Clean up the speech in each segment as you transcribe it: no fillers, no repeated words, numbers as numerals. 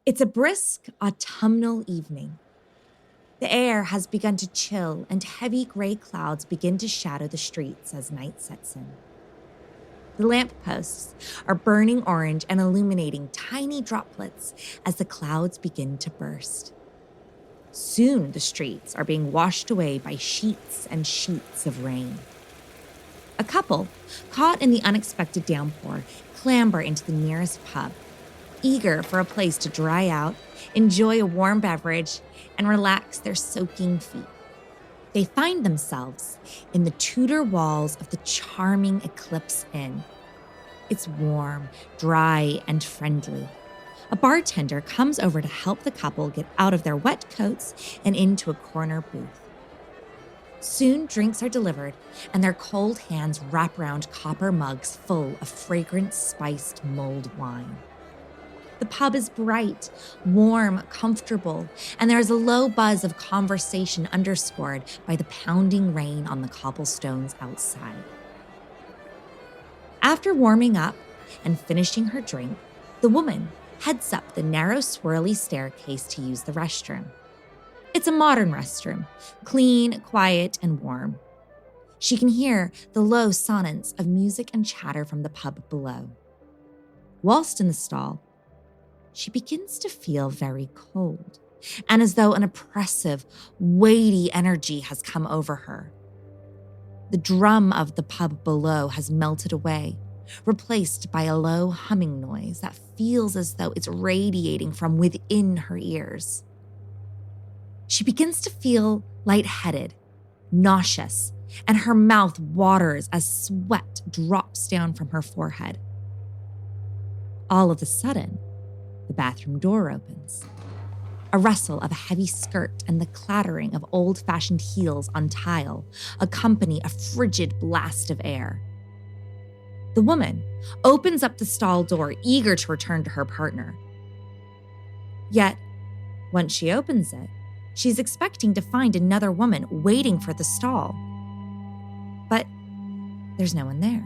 It's a brisk autumnal evening. The air has begun to chill, and heavy gray clouds begin to shadow the streets as night sets in. The lampposts are burning orange and illuminating tiny droplets as the clouds begin to burst. Soon the streets are being washed away by sheets and sheets of rain. A couple, caught in the unexpected downpour, clamber into the nearest pub, eager for a place to dry out, enjoy a warm beverage, and relax their soaking feet. They find themselves in the Tudor walls of the charming Eclipse Inn. It's warm, dry, and friendly. A bartender comes over to help the couple get out of their wet coats and into a corner booth. Soon drinks are delivered, and their cold hands wrap around copper mugs full of fragrant, spiced mulled wine. The pub is bright, warm, comfortable, and there is a low buzz of conversation underscored by the pounding rain on the cobblestones outside. After warming up and finishing her drink, the woman heads up the narrow, swirly staircase to use the restroom. It's a modern restroom, clean, quiet, and warm. She can hear the low sonnets of music and chatter from the pub below. Whilst in the stall, she begins to feel very cold, and as though an oppressive, weighty energy has come over her. The drum of the pub below has melted away, replaced by a low humming noise that feels as though it's radiating from within her ears. She begins to feel lightheaded, nauseous, and her mouth waters as sweat drops down from her forehead. All of a sudden, the bathroom door opens. A rustle of a heavy skirt and the clattering of old-fashioned heels on tile accompany a frigid blast of air. The woman opens up the stall door, eager to return to her partner. Yet, once she opens it, she's expecting to find another woman waiting for the stall. But there's no one there.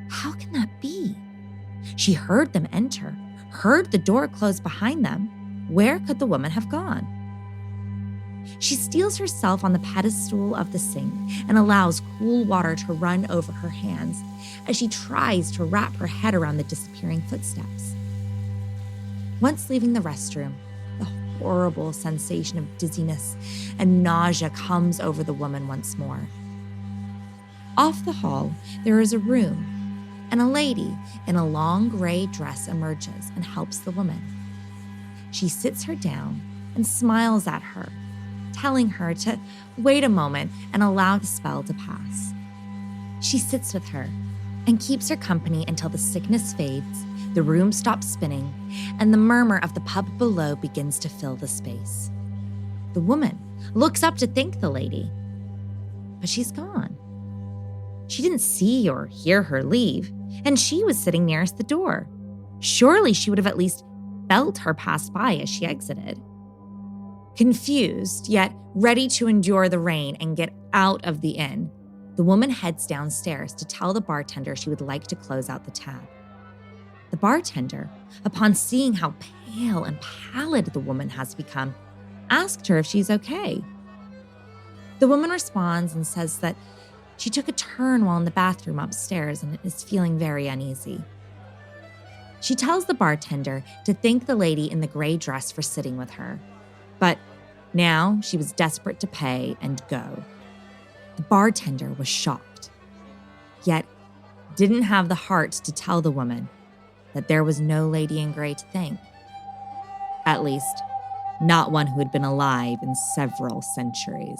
How can that be? She heard them enter, heard the door close behind them. Where could the woman have gone? She steels herself on the pedestal of the sink and allows cool water to run over her hands as she tries to wrap her head around the disappearing footsteps. Once leaving the restroom, the horrible sensation of dizziness and nausea comes over the woman once more. Off the hall, there is a room, and a lady in a long gray dress emerges and helps the woman. She sits her down and smiles at her, telling her to wait a moment and allow the spell to pass. She sits with her and keeps her company until the sickness fades, the room stops spinning, and the murmur of the pub below begins to fill the space. The woman looks up to thank the lady, but she's gone. She didn't see or hear her leave, and she was sitting nearest the door. Surely she would have at least felt her pass by as she exited. Confused, yet ready to endure the rain and get out of the inn, the woman heads downstairs to tell the bartender she would like to close out the tab. The bartender, upon seeing how pale and pallid the woman has become, asked her if she's okay. The woman responds and says that she took a turn while in the bathroom upstairs and is feeling very uneasy. She tells the bartender to thank the lady in the gray dress for sitting with her, but now she was desperate to pay and go. The bartender was shocked, yet didn't have the heart to tell the woman that there was no lady in gray to thank. At least, not one who had been alive in several centuries.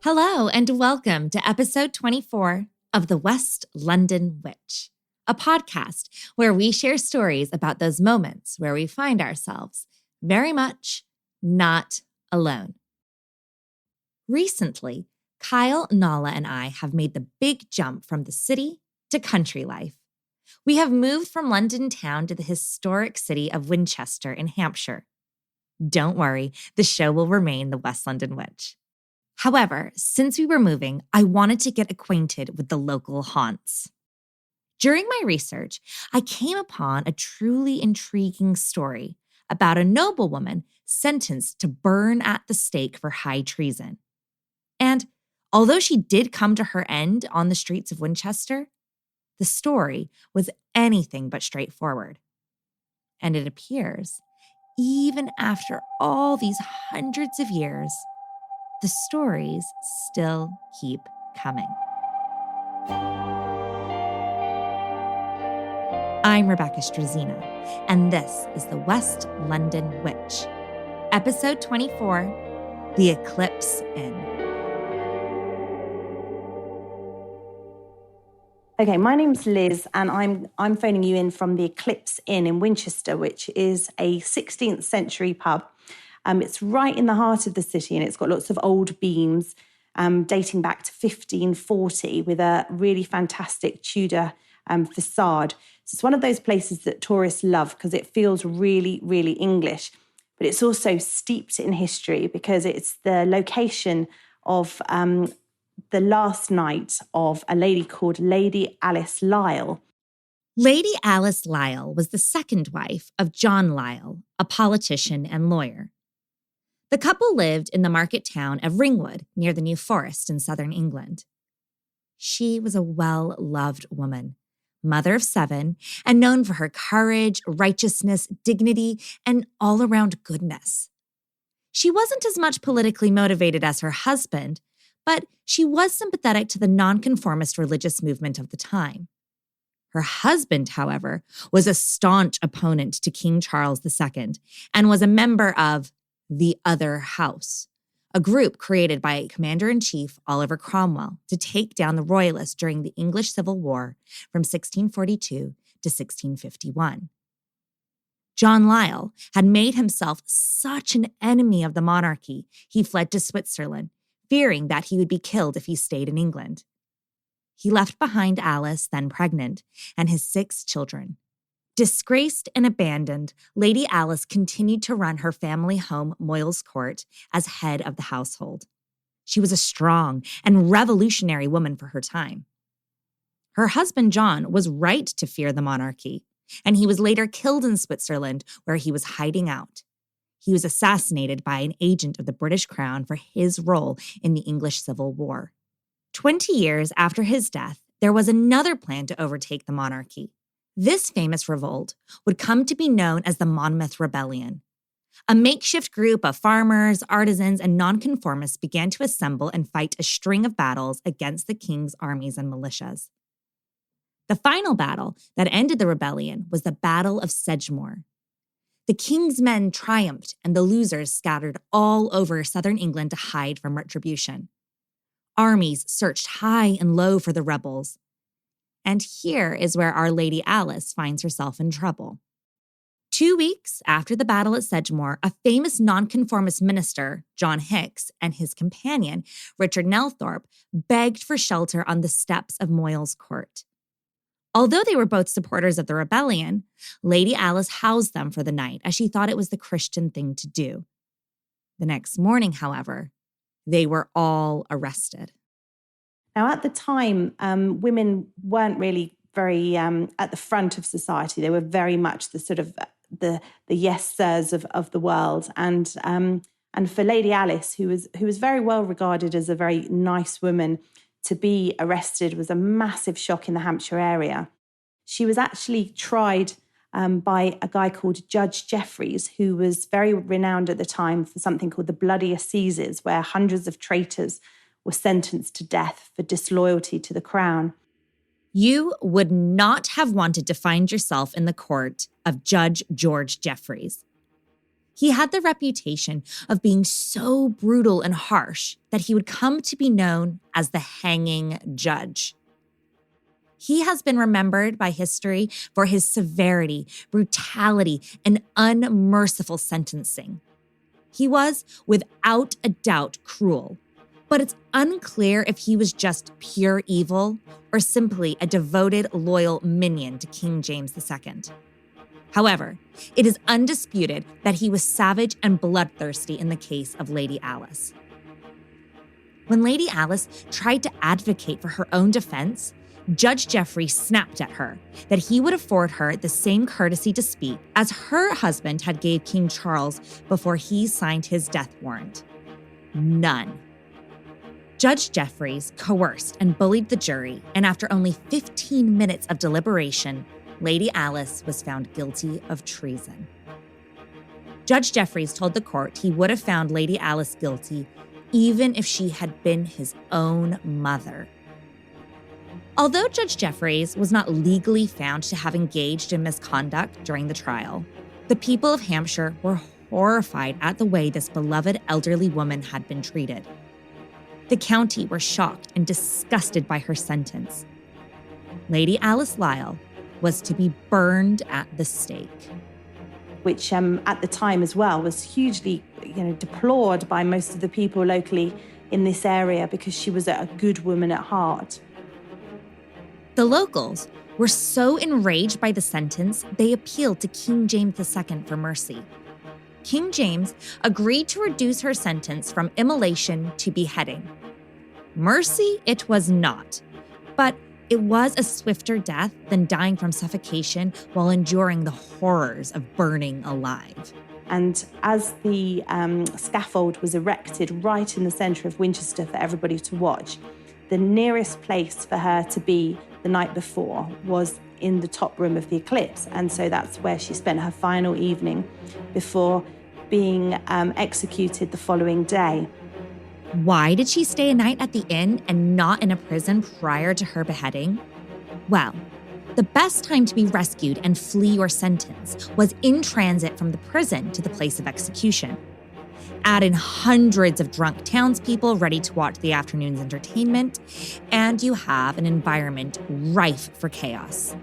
Hello, and welcome to episode 24 of The West London Witch, a podcast where we share stories about those moments where we find ourselves very much not alone. Recently, Kyle, Nala, and I have made the big jump from the city to country life. We have moved from London town to the historic city of Winchester in Hampshire. Don't worry, the show will remain The West London Witch. However, since we were moving, I wanted to get acquainted with the local haunts. During my research, I came upon a truly intriguing story about a noblewoman sentenced to burn at the stake for high treason. And although she did come to her end on the streets of Winchester, the story was anything but straightforward. And it appears, even after all these hundreds of years, the stories still keep coming. I'm Rebecca Strazina, and this is The West London Witch, episode 24, The Eclipse Inn. Okay, my name's Liz, and I'm phoning you in from the Eclipse Inn in Winchester, which is a 16th century pub. It's right in the heart of the city, and it's got lots of old beams dating back to 1540 with a really fantastic Tudor facade. So it's one of those places that tourists love because it feels really, really English, but it's also steeped in history because it's the location of the last night of a lady called Lady Alice Lisle. Lady Alice Lisle was the second wife of John Lisle, a politician and lawyer. The couple lived in the market town of Ringwood near the New Forest in southern England. She was a well-loved woman, mother of 7, and known for her courage, righteousness, dignity, and all-around goodness. She wasn't as much politically motivated as her husband, but she was sympathetic to the nonconformist religious movement of the time. Her husband, however, was a staunch opponent to King Charles II and was a member of the Other House, a group created by Commander-in-Chief Oliver Cromwell to take down the Royalists during the English Civil War from 1642 to 1651. John Lisle had made himself such an enemy of the monarchy, he fled to Switzerland, fearing that he would be killed if he stayed in England. He left behind Alice, then pregnant, and his 6 children. Disgraced and abandoned, Lady Alice continued to run her family home, Moyles Court, as head of the household. She was a strong and revolutionary woman for her time. Her husband, John, was right to fear the monarchy, and he was later killed in Switzerland, where he was hiding out. He was assassinated by an agent of the British Crown for his role in the English Civil War. 20 years after his death, there was another plan to overtake the monarchy. This famous revolt would come to be known as the Monmouth Rebellion. A makeshift group of farmers, artisans, and nonconformists began to assemble and fight a string of battles against the king's armies and militias. The final battle that ended the rebellion was the Battle of Sedgemoor. The king's men triumphed, and the losers scattered all over southern England to hide from retribution. Armies searched high and low for the rebels. And here is where Our Lady Alice finds herself in trouble. 2 weeks after the battle at Sedgemoor, a famous nonconformist minister, John Hicks, and his companion, Richard Nelthorpe, begged for shelter on the steps of Moyles Court. Although they were both supporters of the rebellion, Lady Alice housed them for the night as she thought it was the Christian thing to do. The next morning, however, they were all arrested. Now, at the time, women weren't really very at the front of society. They were very much the sort of the yes sirs of the world, and for Lady Alice, who was very well regarded as a very nice woman, to be arrested was a massive shock in the Hampshire area. She was actually tried by a guy called Judge Jeffreys, who was very renowned at the time for something called the Bloody Assizes, where hundreds of traitors were sentenced to death for disloyalty to the crown. You would not have wanted to find yourself in the court of Judge George Jeffreys. He had the reputation of being so brutal and harsh that he would come to be known as the hanging judge. He has been remembered by history for his severity, brutality, and unmerciful sentencing. He was, without a doubt, cruel, but it's unclear if he was just pure evil or simply a devoted, loyal minion to King James II. However, it is undisputed that he was savage and bloodthirsty in the case of Lady Alice. When Lady Alice tried to advocate for her own defense, Judge Jeffrey snapped at her that he would afford her the same courtesy to speak as her husband had gave King Charles before he signed his death warrant. None. Judge Jeffreys coerced and bullied the jury, and after only 15 minutes of deliberation, Lady Alice was found guilty of treason. Judge Jeffreys told the court he would have found Lady Alice guilty even if she had been his own mother. Although Judge Jeffreys was not legally found to have engaged in misconduct during the trial, the people of Hampshire were horrified at the way this beloved elderly woman had been treated. The county were shocked and disgusted by her sentence. Lady Alice Lisle was to be burned at the stake. Which at the time as well was hugely deplored by most of the people locally in this area because she was a good woman at heart. The locals were so enraged by the sentence, they appealed to King James II for mercy. King James agreed to reduce her sentence from immolation to beheading. Mercy it was not, but it was a swifter death than dying from suffocation while enduring the horrors of burning alive. And as the scaffold was erected right in the centre of Winchester for everybody to watch, the nearest place for her to be the night before was in the top room of the Eclipse. And so that's where she spent her final evening before being executed the following day. Why did she stay a night at the inn and not in a prison prior to her beheading? Well, the best time to be rescued and flee your sentence was in transit from the prison to the place of execution. Add in hundreds of drunk townspeople ready to watch the afternoon's entertainment, and you have an environment rife for chaos.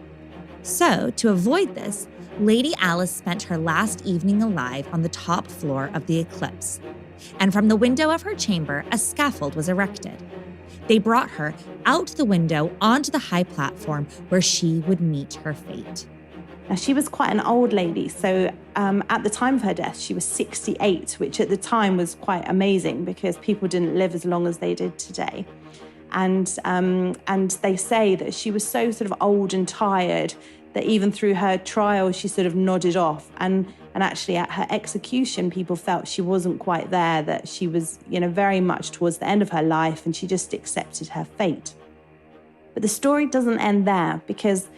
So, to avoid this, Lady Alice spent her last evening alive on the top floor of the Eclipse, and from the window of her chamber, a scaffold was erected. They brought her out the window onto the high platform where she would meet her fate. Now, she was quite an old lady, so at the time of her death, she was 68, which at the time was quite amazing because people didn't live as long as they did today. And they say that she was so sort of old and tired that even through her trial, she sort of nodded off. And actually at her execution, people felt she wasn't quite there, that she was, very much towards the end of her life and she just accepted her fate. But the story doesn't end there because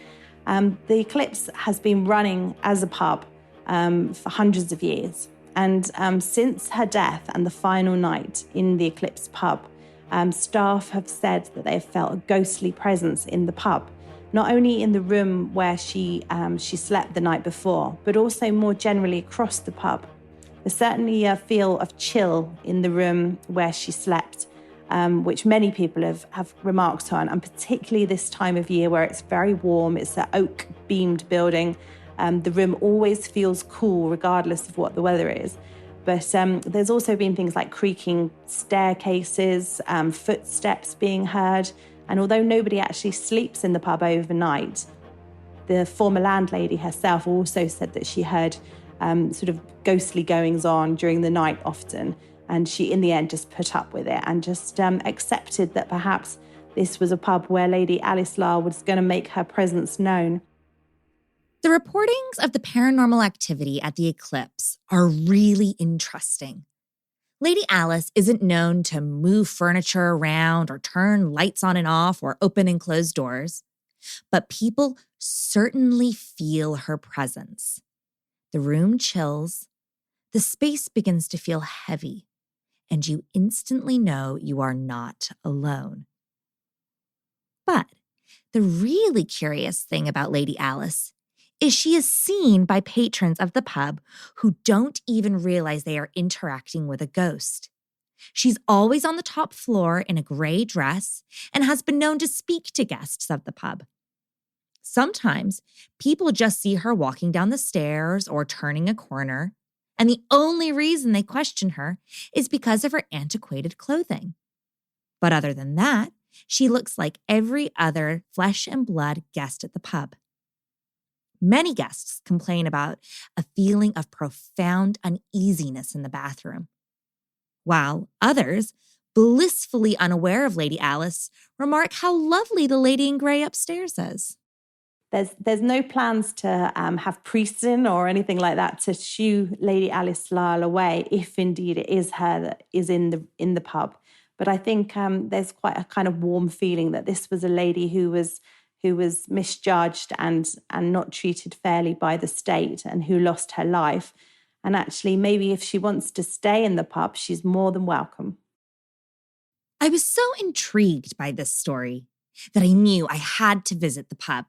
the Eclipse has been running as a pub for hundreds of years. And since her death and the final night in the Eclipse pub, staff have said that they have felt a ghostly presence in the pub, not only in the room where she slept the night before, but also more generally across the pub. There's certainly a feel of chill in the room where she slept, which many people have remarked on, and particularly this time of year where it's very warm. It's an oak-beamed building. The room always feels cool regardless of what the weather is. But there's also been things like creaking staircases, footsteps being heard. And although nobody actually sleeps in the pub overnight, the former landlady herself also said that she heard sort of ghostly goings on during the night often. And she, in the end, just put up with it and just accepted that perhaps this was a pub where Lady Alice Lisle was going to make her presence known. The reportings of the paranormal activity at the Eclipse are really interesting. Lady Alice isn't known to move furniture around or turn lights on and off or open and close doors, but people certainly feel her presence. The room chills, the space begins to feel heavy, and you instantly know you are not alone. But the really curious thing about Lady Alice is she is seen by patrons of the pub who don't even realize they are interacting with a ghost. She's always on the top floor in a gray dress and has been known to speak to guests of the pub. Sometimes people just see her walking down the stairs or turning a corner, and the only reason they question her is because of her antiquated clothing. But other than that, she looks like every other flesh and blood guest at the pub. Many guests complain about a feeling of profound uneasiness in the bathroom, while others, blissfully unaware of Lady Alice, remark how lovely the lady in grey upstairs is. There's no plans to have treason or anything like that to shoo Lady Alice Lyle away, if indeed it is her that is in the pub. But I think there's quite a kind of warm feeling that this was a lady who was misjudged and not treated fairly by the state, and who lost her life. And actually, maybe if she wants to stay in the pub, she's more than welcome. I was so intrigued by this story that I knew I had to visit the pub.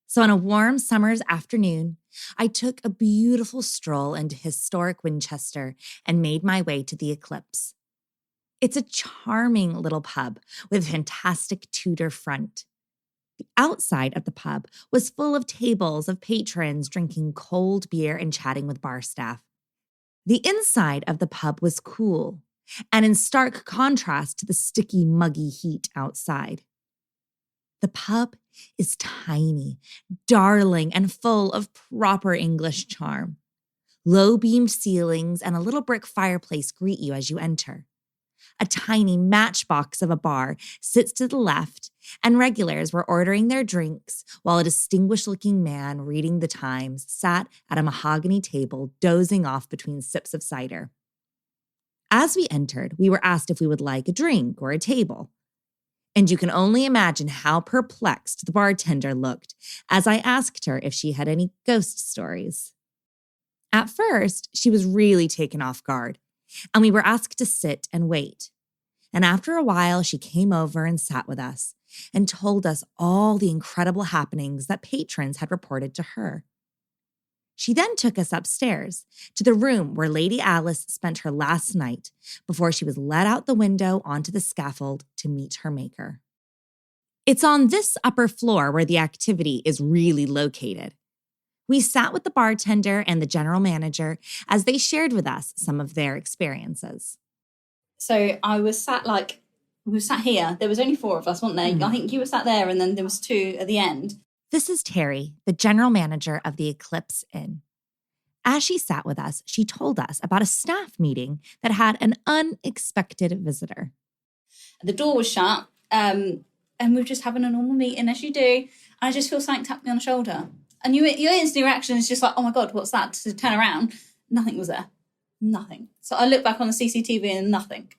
So on a warm summer's afternoon, I took a beautiful stroll into historic Winchester and made my way to the Eclipse. It's a charming little pub with a fantastic Tudor front. The outside of the pub was full of tables of patrons drinking cold beer and chatting with bar staff. The inside of the pub was cool and in stark contrast to the sticky, muggy heat outside. The pub is tiny, darling, and full of proper English charm. Low-beamed ceilings and a little brick fireplace greet you as you enter. A tiny matchbox of a bar sits to the left, and regulars were ordering their drinks while a distinguished-looking man reading the Times sat at a mahogany table dozing off between sips of cider. As we entered, we were asked if we would like a drink or a table. And you can only imagine how perplexed the bartender looked as I asked her if she had any ghost stories. At first, she was really taken off guard, and we were asked to sit and wait. And after a while, she came over and sat with us and told us all the incredible happenings that patrons had reported to her. She then took us upstairs to the room where Lady Alice spent her last night before she was let out the window onto the scaffold to meet her maker. It's on this upper floor where the activity is really located. We sat with the bartender and the general manager as they shared with us some of their experiences. So we were sat here. There was only 4 of us, weren't there? I think you were sat there and then there was 2 at the end. This is Terry, the general manager of the Eclipse Inn. As she sat with us, she told us about a staff meeting that had an unexpected visitor. The door was shut, and we were just having a normal meeting, as you do. And I just feel something tap me on the shoulder. And your instant reaction is just like, oh my God, what's that? To turn around, nothing was there. Nothing. So I looked back on the CCTV and nothing.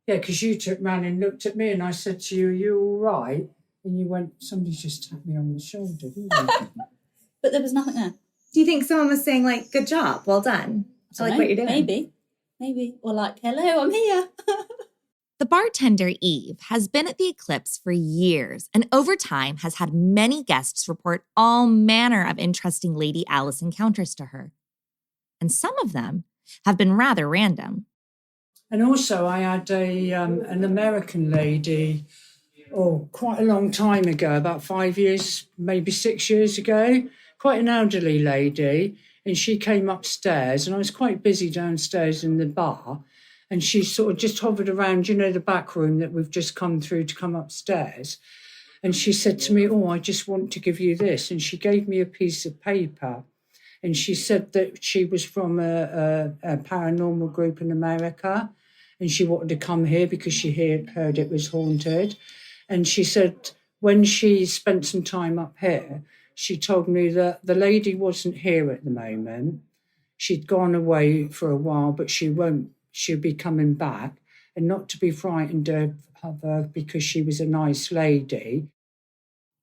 Yeah, because you took round and looked at me and I said to you, are you all right? And you went, somebody just tapped me on the shoulder, didn't you? But there was nothing there. Do you think someone was saying, like, good job, well done? I like what you're doing. Maybe. Or like, hello, I'm here. The bartender, Eve, has been at the Eclipse for years and over time has had many guests report all manner of interesting Lady Alice encounters to her. And some of them have been rather random. And also I had an American lady, quite a long time ago, about 5 years, maybe 6 years ago, quite an elderly lady, and she came upstairs and I was quite busy downstairs in the bar, and she sort of just hovered around, the back room that we've just come through to come upstairs. And she said to me, I just want to give you this. And she gave me a piece of paper. And she said that she was from a paranormal group in America. And she wanted to come here because she heard it was haunted. And she said when she spent some time up here, she told me that the lady wasn't here at the moment. She'd gone away for a while, but she'll be coming back, and not to be frightened of her because she was a nice lady.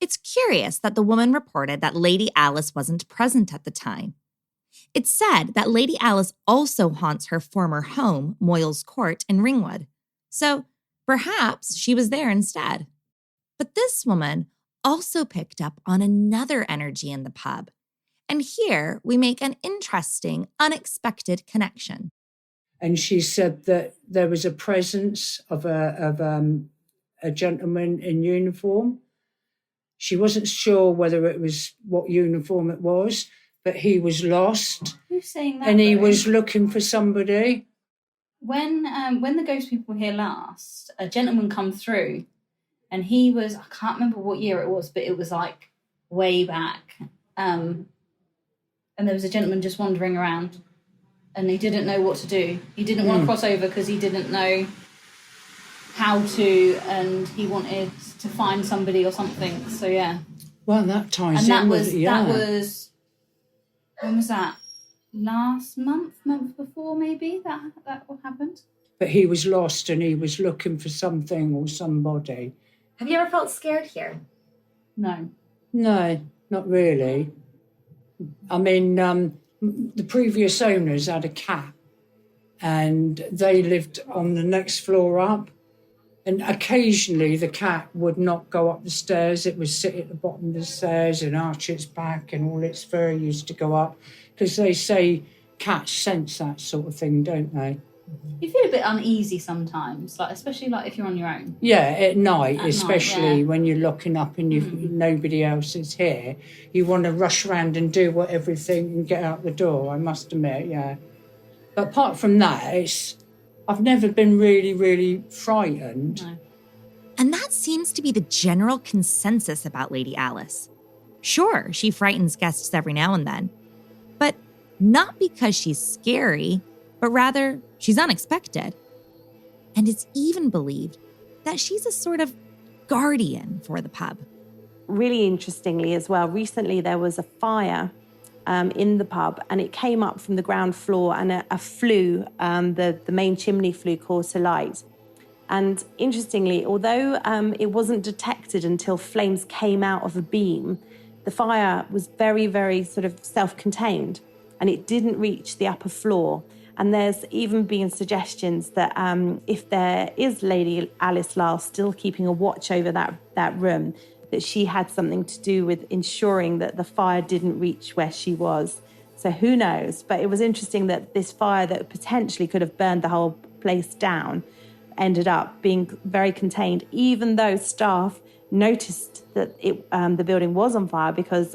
It's curious that the woman reported that Lady Alice wasn't present at the time. It's said that Lady Alice also haunts her former home, Moyles Court in Ringwood. So perhaps she was there instead. But this woman also picked up on another energy in the pub, And here we make an interesting, unexpected connection. And she said that there was a presence of a gentleman in uniform. She wasn't sure whether it was what uniform it was, but he was lost. Who's saying that? And he was looking for somebody. When the ghost people were here last, a gentleman come through, and he was, I can't remember what year it was, but it was like way back. And there was a gentleman just wandering around, and he didn't know what to do. He didn't want to cross over because he didn't know how to, and he wanted to find somebody or something. So yeah. Well, that ties and in that with was it, yeah. that was, when was that? Last month before, maybe that all happened. But he was lost and he was looking for something or somebody. Have you ever felt scared here? No. No, not really. I mean, the previous owners had a cat and they lived on the next floor up. And occasionally the cat would not go up the stairs. It would sit at the bottom of the stairs and arch its back, and all its fur used to go up. Because they say cats sense that sort of thing, don't they? You feel a bit uneasy sometimes, like especially like if you're on your own. Yeah, at night, At especially night, yeah. when you're looking up and nobody else is here. You want to rush around and do everything and get out the door, I must admit, yeah. But apart from that, I've never been really, really frightened. No. And that seems to be the general consensus about Lady Alice. Sure, she frightens guests every now and then, but not because she's scary, but rather she's unexpected. And it's even believed that she's a sort of guardian for the pub. Really interestingly as well, recently there was a fire in the pub, and it came up from the ground floor, and a flue, the main chimney flue, caught alight. And interestingly, although it wasn't detected until flames came out of a beam, the fire was very, very sort of self-contained, and it didn't reach the upper floor. And there's even been suggestions that if there is Lady Alice Lisle still keeping a watch over that room, that she had something to do with ensuring that the fire didn't reach where she was. So who knows? But it was interesting that this fire that potentially could have burned the whole place down ended up being very contained, even though staff noticed that the building was on fire because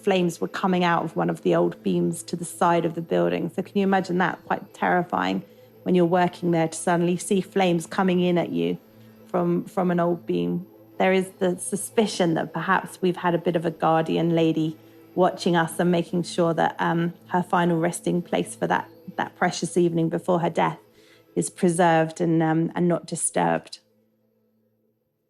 flames were coming out of one of the old beams to the side of the building. So can you imagine that? Quite terrifying when you're working there to suddenly see flames coming in at you from an old beam. There is the suspicion that perhaps we've had a bit of a guardian lady watching us and making sure that her final resting place for that precious evening before her death is preserved and not disturbed.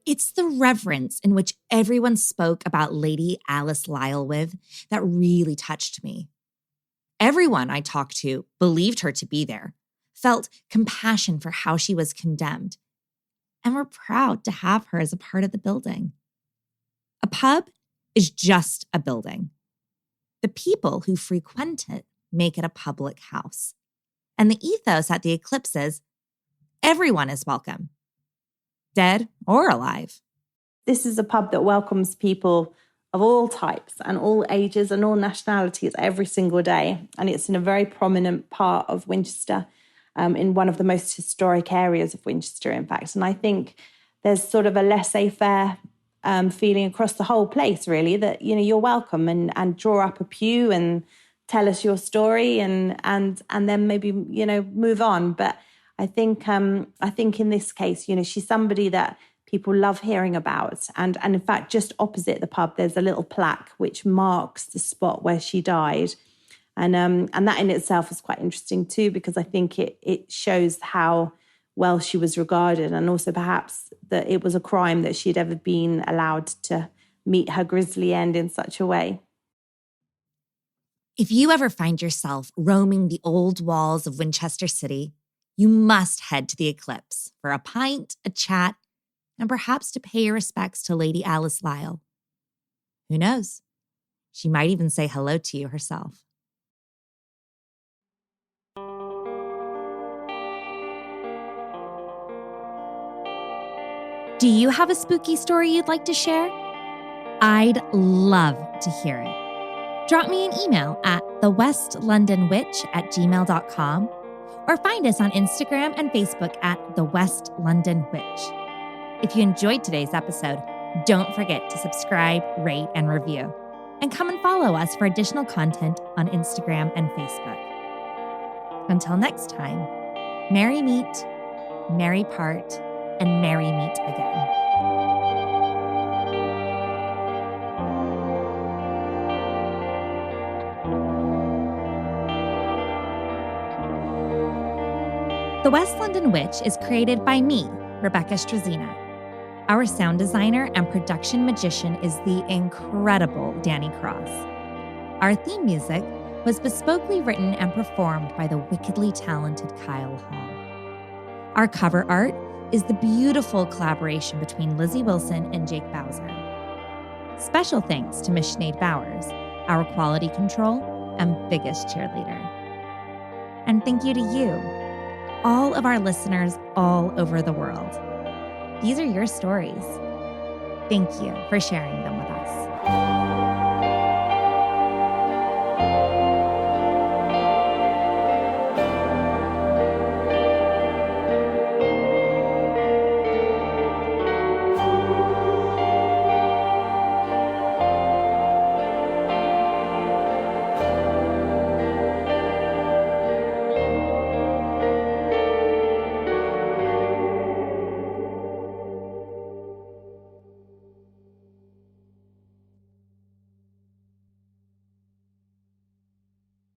It's the reverence in which everyone spoke about Lady Alice Lisle with that really touched me. Everyone I talked to believed her to be there, felt compassion for how she was condemned, and were proud to have her as a part of the building. A pub is just a building. The people who frequent it make it a public house. And the ethos at the Eclipse is everyone is welcome, dead or alive. This is a pub that welcomes people of all types and all ages and all nationalities every single day. And it's in a very prominent part of Winchester, in one of the most historic areas of Winchester, in fact. And I think there's sort of a laissez-faire feeling across the whole place, really, that, you know, you're welcome and draw up a pew and tell us your story and then maybe, you know, move on. But I think in this case, you know, she's somebody that people love hearing about. And in fact, just opposite the pub, there's a little plaque which marks the spot where she died. And that in itself is quite interesting too, because I think it shows how well she was regarded, and also perhaps that it was a crime that she'd ever been allowed to meet her grisly end in such a way. If you ever find yourself roaming the old walls of Winchester City, you must head to the Eclipse for a pint, a chat, and perhaps to pay your respects to Lady Alice Lisle. Who knows? She might even say hello to you herself. Do you have a spooky story you'd like to share? I'd love to hear it. Drop me an email at thewestlondonwitch@gmail.com or find us on Instagram and Facebook at The West London Witch. If you enjoyed today's episode, don't forget to subscribe, rate, and review. And come and follow us for additional content on Instagram and Facebook. Until next time, merry meet, merry part, and merry meet again. The West London Witch is created by me, Rebecca Struzina. Our sound designer and production magician is the incredible Danny Cross. Our theme music was bespokely written and performed by the wickedly talented Kyle Hall. Our cover art is the beautiful collaboration between Lizzie Wilson and Jake Bowser. Special thanks to Miss Sinead Bowers, our quality control and biggest cheerleader. And thank you to you, all of our listeners all over the world. These are your stories. Thank you for sharing them